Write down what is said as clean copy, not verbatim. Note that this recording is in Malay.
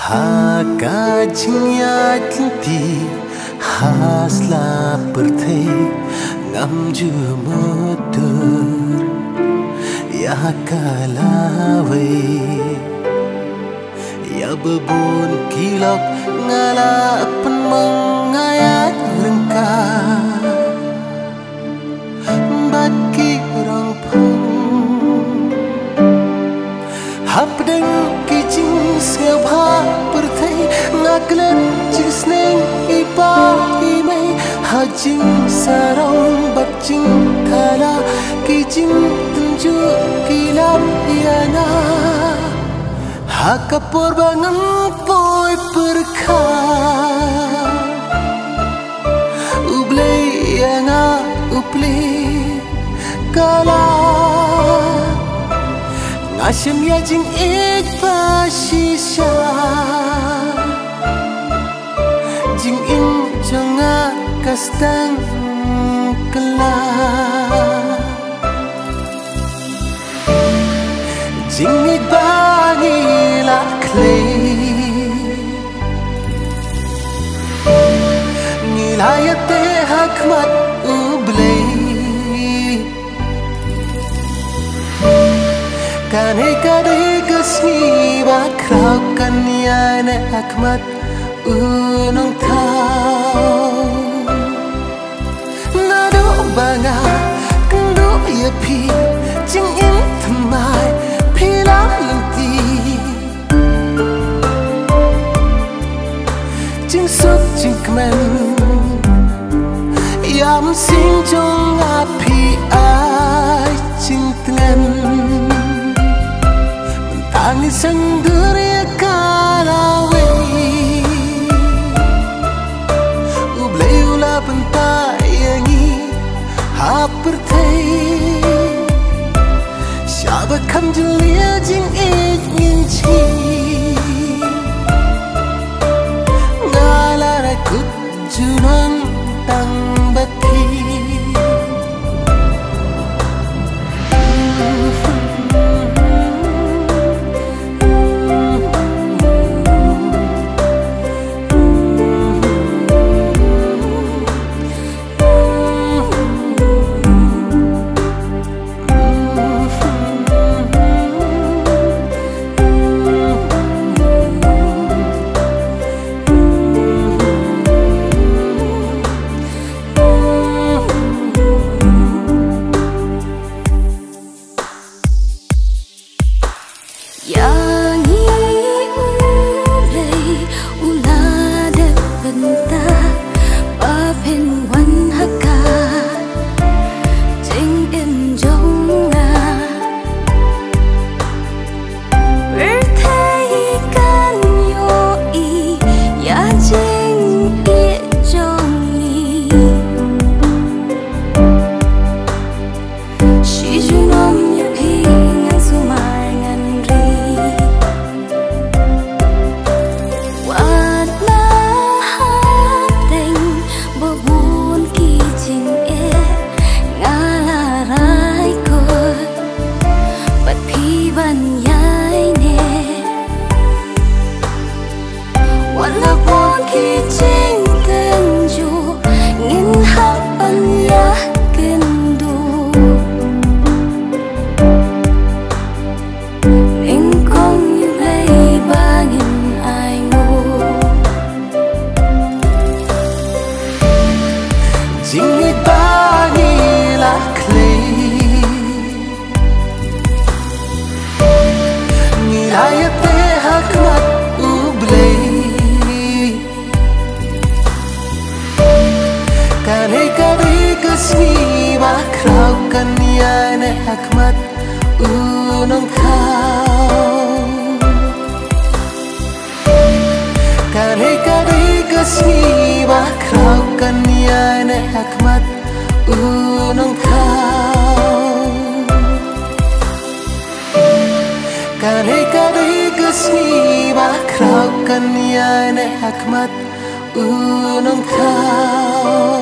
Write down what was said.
Hakajnya tinti hasla perthei ngam ju motor ya kalawai ya bebun kilok ngala pen mengayat lengka baki rong pung hapdeng kijing siapa perthei ngaklen jisneng ipa imei hajing sarong bacing kala kijing tunju kilap yana hakapur bangang poi perka uble yana uple kala ngasem ya jing ik pasisha jing in jonga kastang kala jing ik bangi la clay nilayate hakmat ublay kane kade kasni bakrau kanyane hakmat unong thau nado banga kendo yapi jing in thamai philam lungti jing sup jing kmen yam sing jong api ai jing tengan mentangis sanggeria kalawe ublay ula pentayangi haperthei siapa kam jelia jing ik nginci ngalara kut junang tang bati hakmat unong thau kane kade kasni bakrau kanyane hakmat unong thau kane kade kasni bakrau kanyane hakmat unong thau